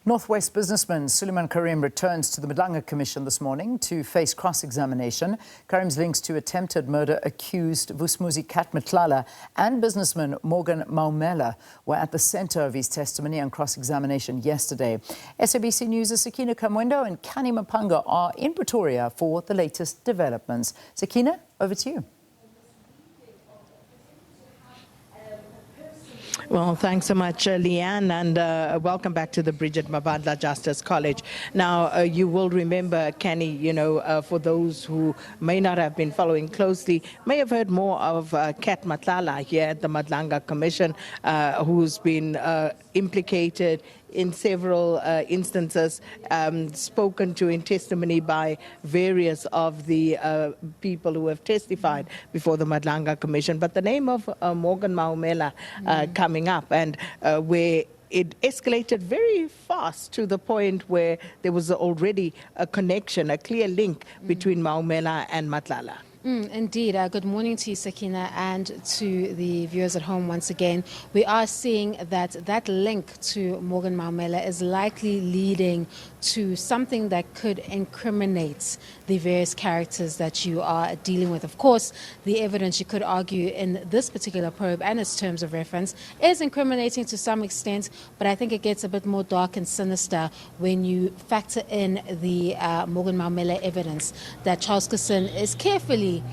Northwest businessman Suliman Carrim returns to the Madlanga Commission this morning to face cross-examination. Carrim's links to attempted murder accused Vusimuzi Matlala and businessman Morgan Maumela were at the centre of his testimony and cross-examination yesterday. SABC News' Sakina, Kamwendo and Kani Mapanga are in Pretoria for the latest developments. Sakina, over to you. Well, thanks so much, Leanne, and welcome back to the Bridget Mabandla Justice College. Now, you will remember, Kenny, for those who may not have been following closely, may have heard more of Kat Matlala here at the Madlanga Commission, who's been implicated in several instances, spoken to in testimony by various of the people who have testified before the Madlanga Commission. But the name of Morgan Maumela coming up, and where it escalated very fast to the point where there was already a connection, a clear link between Maumela and Matlala. Indeed. Good morning to you, Sakina, and to the viewers at home once again. We are seeing that link to Morgan Maumela is likely leading to something that could incriminate the various characters that you are dealing with. Of course, the evidence, you could argue, in this particular probe and its terms of reference is incriminating to some extent, but I think it gets a bit more dark and sinister when you factor in the Morgan Maumela evidence that Charles Kisson is carefully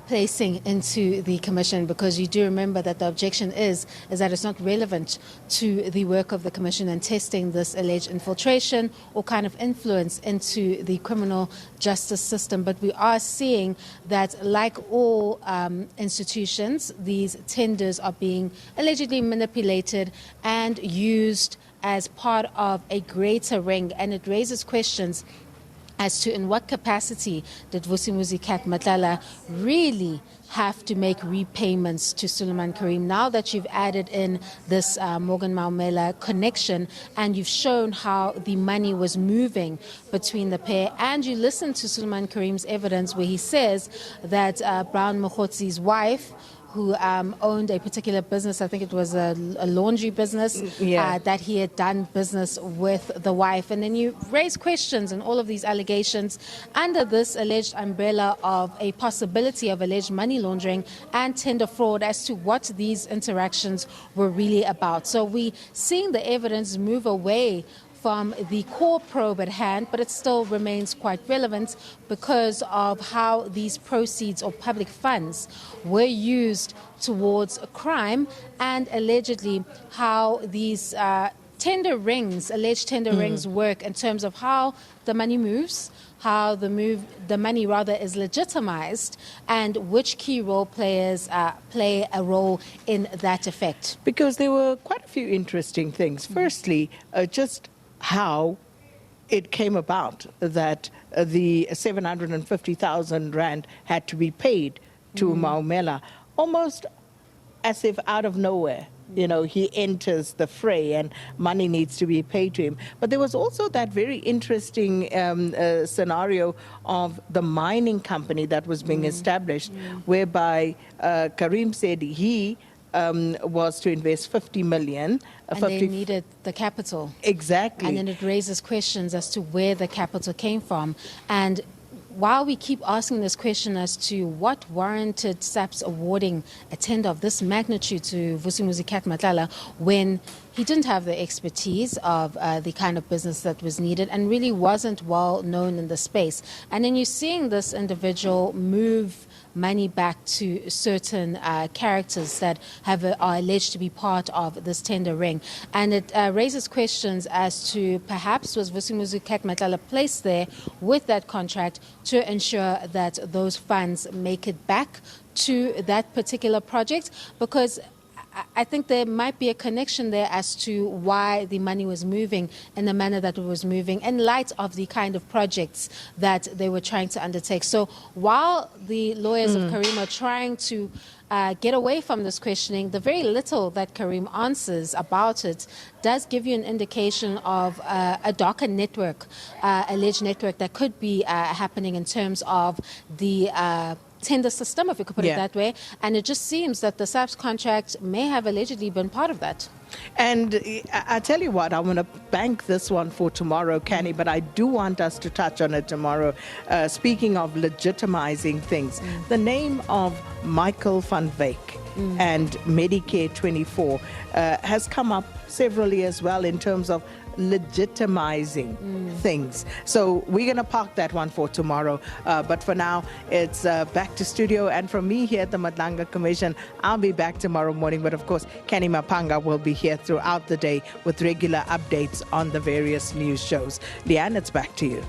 placing into the commission, because you do remember that the objection is that it's not relevant to the work of the commission and testing this alleged infiltration or kind of influence into the criminal justice system. But we are seeing that, like all institutions, these tenders are being allegedly manipulated and used as part of a greater ring, and it raises questions as to in what capacity did Vusimuzi Matlala really have to make repayments to Suliman Carrim. Now that you've added in this Morgan Maumela connection and you've shown how the money was moving between the pair, and you listen to Suliman Carrim's evidence where he says that Brown Mokhotzi's wife, who owned a particular business, I think it was a laundry business, that he had done business with the wife. And then you raise questions and all of these allegations under this alleged umbrella of a possibility of alleged money laundering and tender fraud as to what these interactions were really about. So we're seeing the evidence move away from the core probe at hand, but it still remains quite relevant because of how these proceeds or public funds were used towards a crime, and allegedly how these alleged tender rings work in terms of how the money moves, how the money rather is legitimized, and which key role players play a role in that effect. Because there were quite a few interesting things. Firstly, just how it came about that the 750,000 rand had to be paid to Maumela, almost as if out of nowhere. He enters the fray and money needs to be paid to him. But there was also that very interesting scenario of the mining company that was being established, whereby Carrim said he was to invest 50 million. And they needed the capital. Exactly. And then it raises questions as to where the capital came from. And while we keep asking this question as to what warranted SAPS awarding a tender of this magnitude to Vusimuzi Matlala when he didn't have the expertise of the kind of business that was needed and really wasn't well known in the space. And then you're seeing this individual move money back to certain characters that are alleged to be part of this tender ring. And it raises questions as to perhaps was Vusimuzi Matlala placed there with that contract to ensure that those funds make it back to that particular project, because I think there might be a connection there as to why the money was moving in the manner that it was moving in light of the kind of projects that they were trying to undertake. So while the lawyers of Carrim are trying to get away from this questioning, the very little that Carrim answers about it does give you an indication of a darker network, alleged network that could be happening in terms of the tender system, if we could put it Yeah. that way. And it just seems that the SABC contract may have allegedly been part of that. And I tell you what, I want to bank this one for tomorrow, Kenny, but I do want us to touch on it tomorrow. Speaking of legitimizing things, the name of Michael van Wyk and Medicare 24 has come up severally as well in terms of legitimizing things. So we're going to park that one for tomorrow. But for now, it's back to studio. And from me here at the Madlanga Commission, I'll be back tomorrow morning. But of course, Kenny Mapanga will be here throughout the day with regular updates on the various news shows. Leanne, it's back to you.